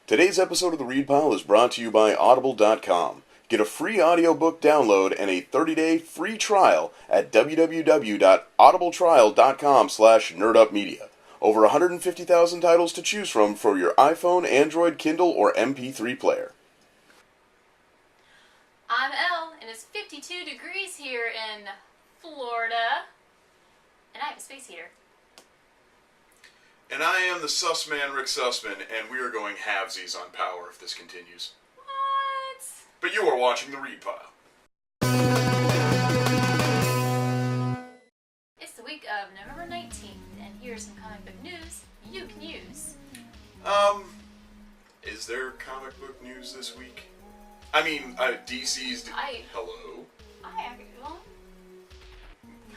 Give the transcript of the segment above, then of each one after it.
Today's episode of the Read Pile is brought to you by Audible.com. Get a free audiobook download and a 30-day free trial at www.audibletrial.com/nerdupmedia. Over 150,000 titles to choose from for your iPhone, Android, Kindle, or MP3 player. I'm Elle, and it's 52 degrees here in Florida, and I have a space heater. And I am the sus man, Rick Sussman, and we are going halvesies on power if this continues. What? But you are watching the Read Pile. It's the week of November 19th, and here's some comic book news you can use. Is there comic book news this week? I mean, DC's... Hello? Well,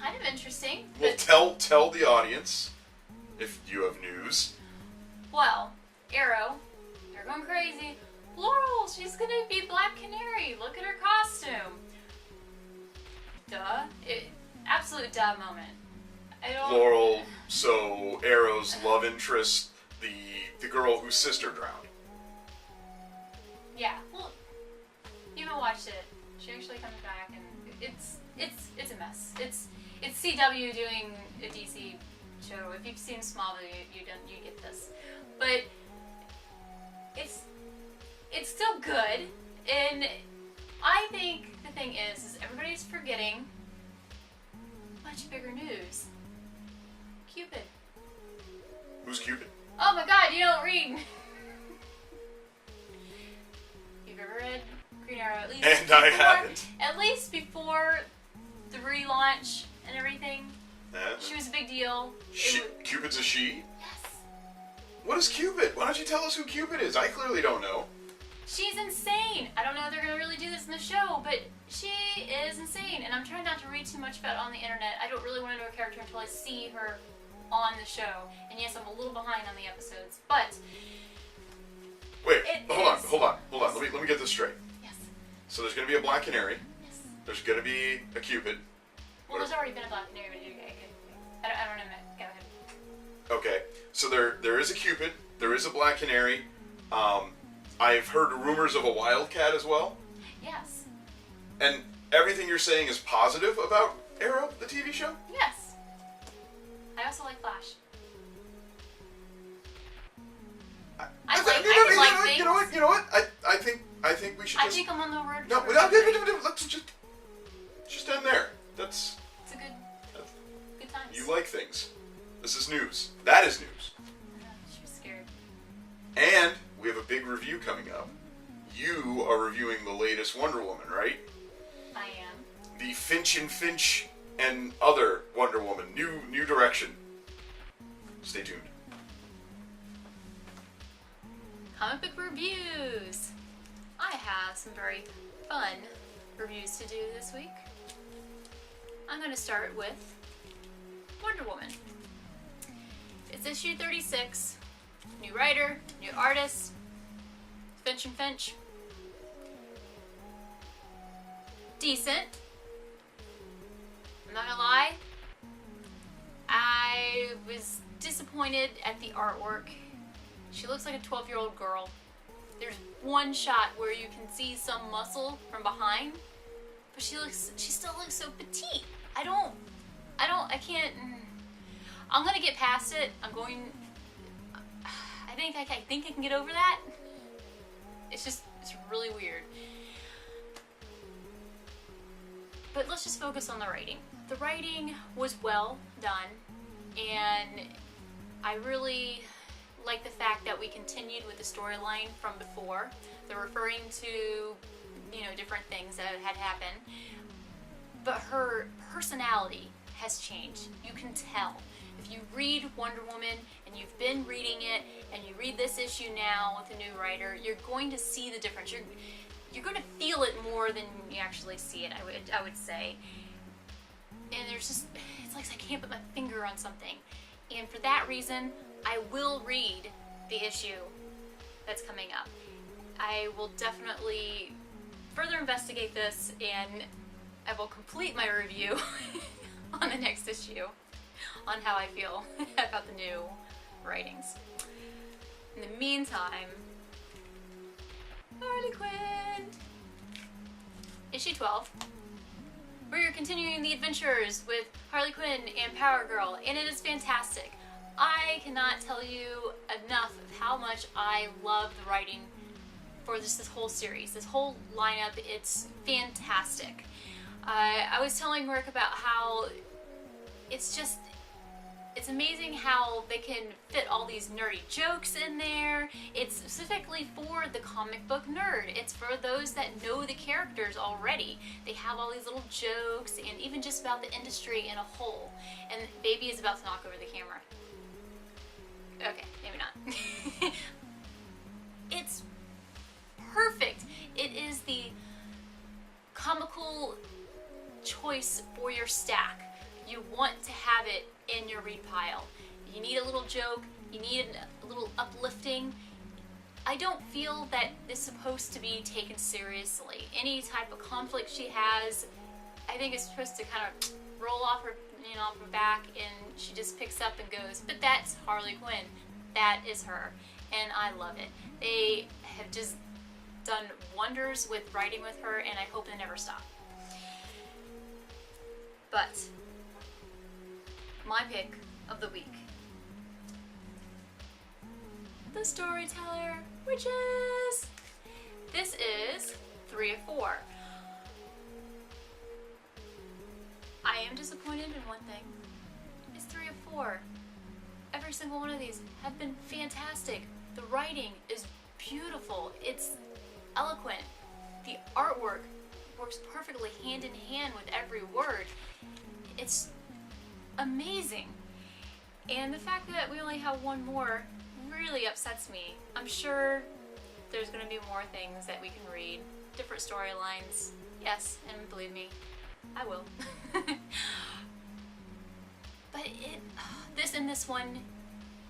kind of interesting. Well, tell the audience if you have news. Well, Arrow, they're going crazy. Laurel, she's gonna be Black Canary. Look at her costume. Duh. Absolute duh moment. Laurel, so Arrow's love interest, the girl whose sister drowned. Yeah, well, you haven't watched it. She actually comes back, and it's a mess. It's CW doing a DC show. If you've seen Smallville, you get this. But it's still good, and I think the thing is everybody's forgetting much bigger news. Cupid. Who's Cupid? Oh my God, you don't read. You've ever read Green Arrow? At least and I haven't. At least before the relaunch and everything. She was a big deal. Cupid's a she? Yes. What is Cupid? Why don't you tell us who Cupid is? I clearly don't know. She's insane. I don't know if they're going to really do this in the show, but she is insane. And I'm trying not to read too much about it on the internet. I don't really want to know her character until I see her on the show. And yes, I'm a little behind on the episodes, but... Wait, hold on. Let me get this straight. Yes. So there's going to be a Black Canary. Yes. There's going to be a Cupid. Well, there's already been a Black Canary, but I don't know. Go ahead. Okay, so there is a Cupid. There is a Black Canary. I've heard rumors of a Wildcat as well. Yes. And everything you're saying is positive about Arrow, the TV show? Yes. I also like Flash. You know what? I think we should. I think I'm on the road. No, let's just end there. It's a good times. You like things. This is news. That is news. She was scared. And we have a big review coming up. You are reviewing the latest Wonder Woman, right? I am. The Finch Finch and other Wonder Woman. New direction. Stay tuned. Comic book reviews. I have some very fun reviews to do this week. I'm going to start with Wonder Woman. It's issue 36. New writer, new artist, Finch and Finch. Decent. I'm not gonna lie. I was disappointed at the artwork. She looks like a 12-year-old girl. There's one shot where you can see some muscle from behind, but she still looks so petite. I can't. I'm gonna get past it. I think I can get over that. It's really weird. But let's just focus on the writing. The writing was well done, and I really like the fact that we continued with the storyline from before. They're referring to, different things that had happened. But her personality has changed. You can tell. If you read Wonder Woman and you've been reading it and you read this issue now with a new writer, you're going to see the difference. You're going to feel it more than you actually see it, I would say. And it's like I can't put my finger on something. And for that reason, I will read the issue that's coming up. I will definitely further investigate this, and I will complete my review on the next issue on how I feel about the new writings. In the meantime, 12, where you're continuing the adventures with Harley Quinn and Power Girl, and it is fantastic. I cannot tell you enough of how much I love the writing for this whole series, this whole lineup. It's fantastic. I was telling Rick about how it's amazing how they can fit all these nerdy jokes in there. It's specifically for the comic book nerd. It's for those that know the characters already. They have all these little jokes, and even just about the industry in a whole. And Baby is about to knock over the camera. Okay, maybe not. It's perfect. It is the comical choice for your stack. You want to have it in your read pile. You need a little joke, you need a little uplifting. I don't feel that it's supposed to be taken seriously. Any type of conflict she has, I think it's supposed to kind of roll off her, off her back, and she just picks up and goes, but that's Harley Quinn. That is her. And I love it. They have just done wonders with writing with her, and I hope they never stop. But my pick of the week, the Storyteller Witches. This is 3 of 4. I am disappointed in one thing. It's 3 of 4. Every single one of these have been fantastic. The writing is beautiful. It's eloquent. The artwork works perfectly hand in hand with every word. It's amazing. And the fact that we only have one more really upsets me. I'm sure there's going to be more things that we can read. Different storylines. Yes, and believe me, I will. But this one,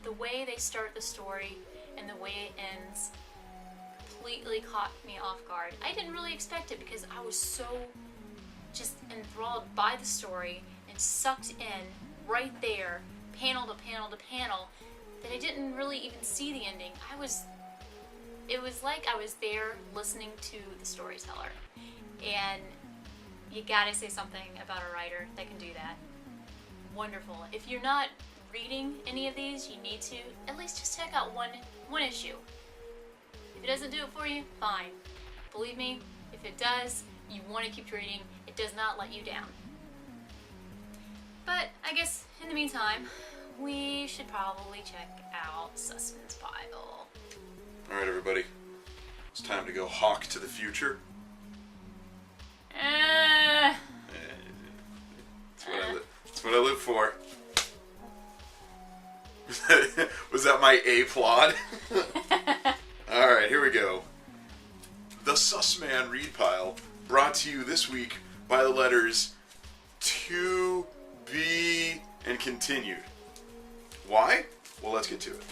the way they start the story and the way it ends completely caught me off guard. I didn't really expect it because I was so just enthralled by the story and sucked in right there, panel to panel to panel, that I didn't really even see the ending. It was like I was there listening to the storyteller. And you gotta say something about a writer that can do that. Wonderful. If you're not reading any of these, you need to at least just check out one issue. If it doesn't do it for you, fine. Believe me, if it does, you want to keep reading. It does not let you down. But I guess in the meantime, we should probably check out Sussman's Pile. Alright, everybody. It's time to go hawk to the future. That's what I live for. Was that my A plot? Alright, here we go. The Sussman Read Pile, brought to you this week by the letters To Be and Continued. Why? Well, let's get to it.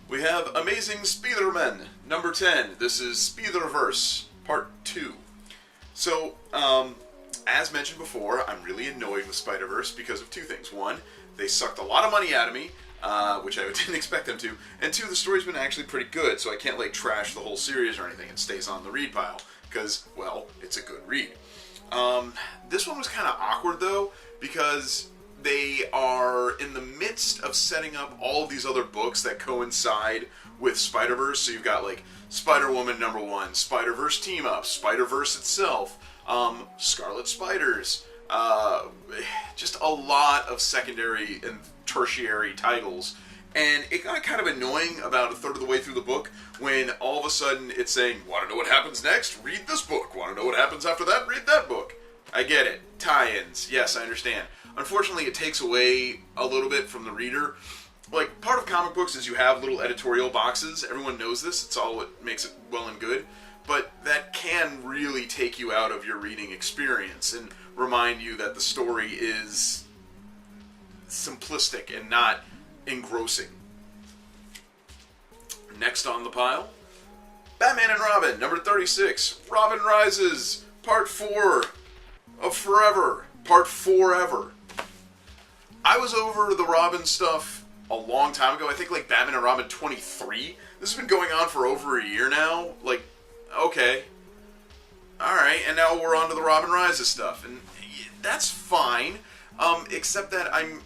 We have Amazing Spider-Man, number 10. This is Spider-Verse, part 2. So, as mentioned before, I'm really annoyed with Spider-Verse because of two things. One, they sucked a lot of money out of me, which I didn't expect them to. And two, the story's been actually pretty good, so I can't, trash the whole series or anything. It stays on the read pile, because, well, it's a good read. This one was kind of awkward, though, because they are in the midst of setting up all of these other books that coincide with Spider-Verse. So you've got, Spider-Woman number 1, Spider-Verse Team-Up, Spider-Verse itself, Scarlet Spiders, just a lot of secondary and tertiary titles. And it got kind of annoying about a third of the way through the book when all of a sudden it's saying, want to know what happens next? Read this book. Want to know what happens after that? Read that book. I get it. Tie-ins. Yes, I understand. Unfortunately, it takes away a little bit from the reader. Part of comic books is you have little editorial boxes. Everyone knows this. It's all what makes it well and good. But that can really take you out of your reading experience and remind you that the story is simplistic and not engrossing. Next on the pile, Batman and Robin, number 36. Robin Rises, part 4 of Forever, part 4-ever. I was over the Robin stuff a long time ago. I think Batman and Robin 23. This has been going on for over a year now. Okay. Alright, and now we're on to the Robin Rises stuff. And that's fine, except that I'm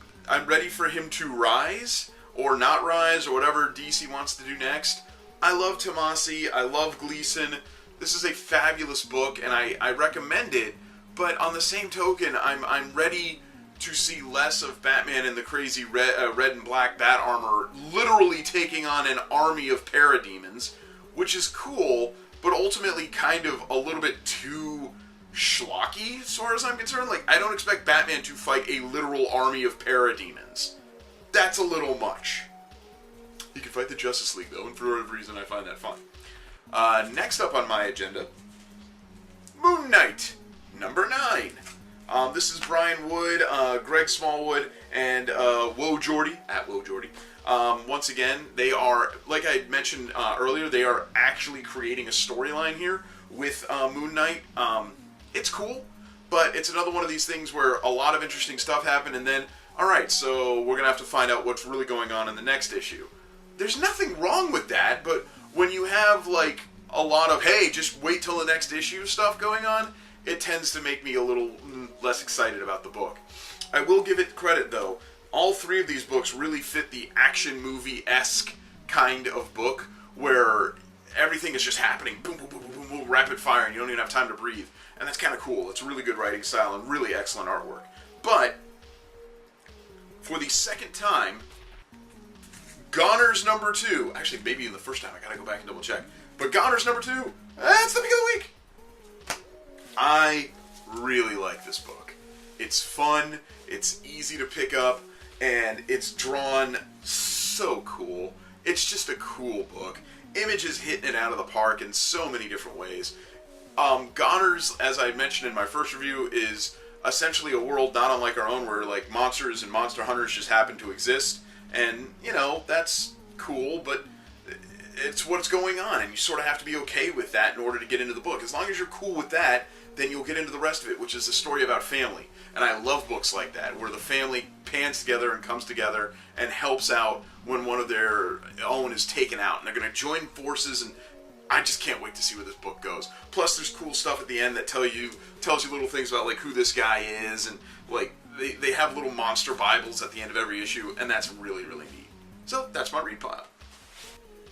ready for him to rise, or not rise, or whatever DC wants to do next. I love Tomasi, I love Gleason. This is a fabulous book, and I recommend it, but on the same token, I'm ready to see less of Batman in the crazy red and black bat armor literally taking on an army of parademons, which is cool, but ultimately kind of a little bit too schlocky, as far as I'm concerned. Like, I don't expect Batman to fight a literal army of parademons. That's a little much. He can fight the Justice League, though, and for whatever reason I find that fun. Next up on my agenda, Moon Knight, number 9. This is Brian Wood, Greg Smallwood, and Woe Jordy, at Woe Jordy. Once again, they are, like I mentioned earlier, they are actually creating a storyline here with Moon Knight. It's cool, but it's another one of these things where a lot of interesting stuff happened, and then, alright, so we're going to have to find out what's really going on in the next issue. There's nothing wrong with that, but when you have, like, a lot of, hey, just wait till the next issue stuff going on, it tends to make me a little less excited about the book. I will give it credit, though. All 3 of these books really fit the action movie-esque kind of book, where everything is just happening, boom, boom, boom, boom, boom, rapid fire, and you don't even have time to breathe. And that's kind of cool. It's a really good writing style and really excellent artwork. But, for the second time, Goner's number 2. Actually, maybe in the first time. I gotta go back and double check. But Goner's number 2. That's the pick of the week. I really like this book. It's fun. It's easy to pick up. And it's drawn so cool. It's just a cool book. Image is hitting it out of the park in so many different ways. Goner's, as I mentioned in my first review, is essentially a world not unlike our own, where like monsters and monster hunters just happen to exist. And, you know, that's cool, but it's what's going on, and you sort of have to be okay with that in order to get into the book. As long as you're cool with that, then you'll get into the rest of it, which is a story about family. And I love books like that, where the family pans together and comes together and helps out when one of their own is taken out. And they're going to join forces, and I just can't wait to see where this book goes. Plus, there's cool stuff at the end that tells you little things about, like, who this guy is, and, like, they have little monster Bibles at the end of every issue, and that's really, really neat. So, that's my read pile.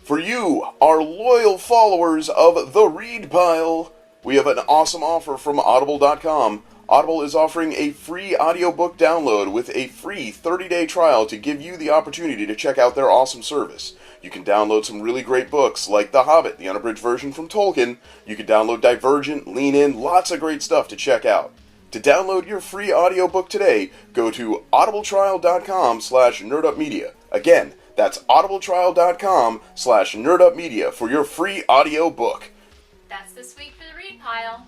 For you, our loyal followers of the Read Pile, we have an awesome offer from Audible.com. Audible is offering a free audiobook download with a free 30-day trial to give you the opportunity to check out their awesome service. You can download some really great books like The Hobbit, the unabridged version from Tolkien. You can download Divergent, Lean In, lots of great stuff to check out. To download your free audiobook today, go to audibletrial.com/nerdupmedia. Again, that's audibletrial.com/nerdupmedia for your free audiobook. That's this week for the Read Pile.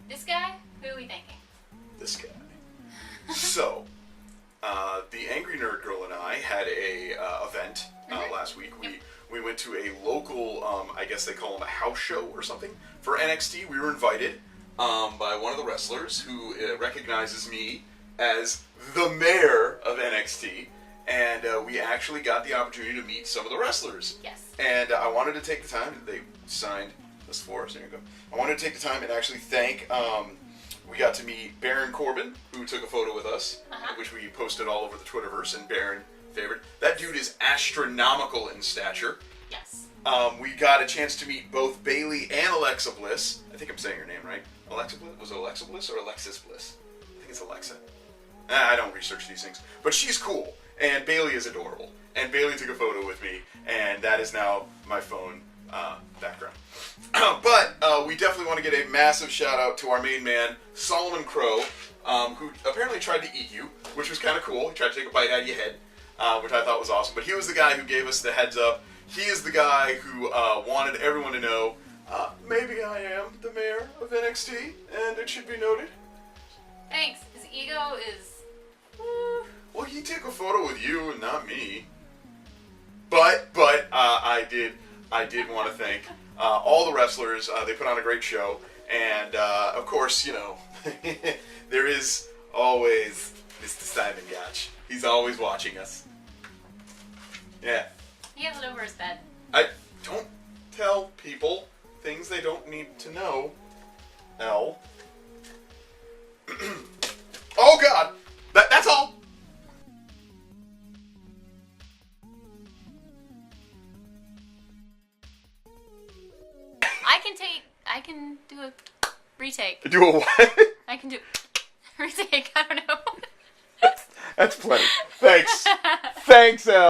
This guy? Who are we thinking? This guy. So, the Angry Nerdgirl and I had a event last week. We went to a local, I guess they call them a house show or something, for NXT. We were invited by one of the wrestlers who recognizes me as the Mayor of NXT, and we actually got the opportunity to meet some of the wrestlers. Yes. And I wanted to take the time, they signed this for us, there you go. I wanted to take the time and actually thank, we got to meet Baron Corbin, who took a photo with us, which we posted all over the Twitterverse, and Baron favored. That dude is astronomical in stature. Yes. We got a chance to meet both Bayley and Alexa Bliss. I think I'm saying her name right. Alexa Bliss? Was it Alexa Bliss or Alexis Bliss? I think it's Alexa. I don't research these things. But she's cool, and Bayley is adorable. And Bayley took a photo with me, and that is now my phone background. But we definitely want to get a massive shout out to our main man, Solomon Crowe, who apparently tried to eat you, which was kind of cool. He tried to take a bite out of your head, which I thought was awesome. But he was the guy who gave us the heads up. He is the guy who wanted everyone to know, maybe I am the mayor of NXT, and it should be noted. Thanks. His ego is... Well, he took a photo with you and not me. But I did want to thank all the wrestlers. They put on a great show. And, of course, you know, there is always Mr. Simon Gotch. He's always watching us. Yeah. He has it over his bed. I don't tell people things they don't need to know. Elle. Oh God! That's all! I can do a retake. Do a what? I can do retake. I don't know. That's plenty. Thanks. Thanks, Elle.